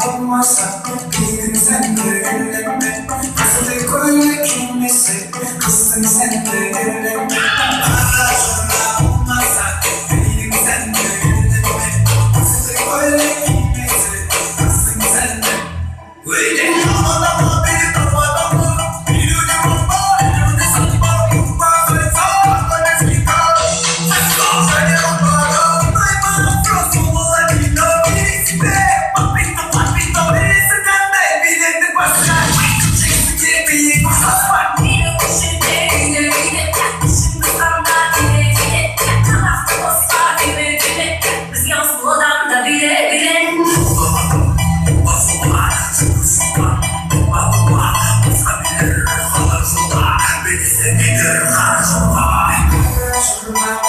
Olmazsa gidin sen de ellenme. Kızı koyla kimisi, kızın sen de ellenme. Arkadaşına olmazsa gidin sen de ellenme. Kızı koyla kimisi, kızın sen de. Öyle ama beni kapatamam. Biliyorum ama elimde satma. Yoksa söyle sağ bana çıkar. Asla seni yapmadım. Dayma prosum olayım da birisi be.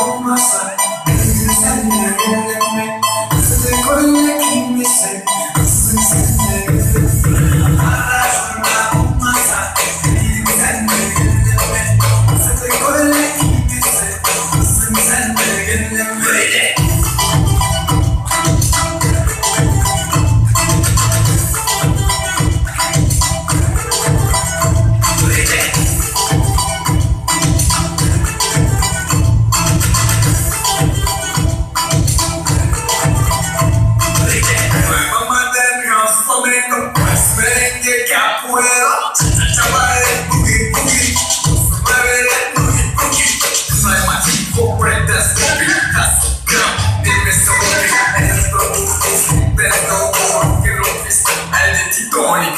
Olmazsa gidin sen de ellenme. Kızı koyla kimisi, kızın sen de ellenme. Arkadaşına olmazsa gidin sen de ellenme. Kızı koyla kimisi, kızın sen de ellenme. Böyle Tonic,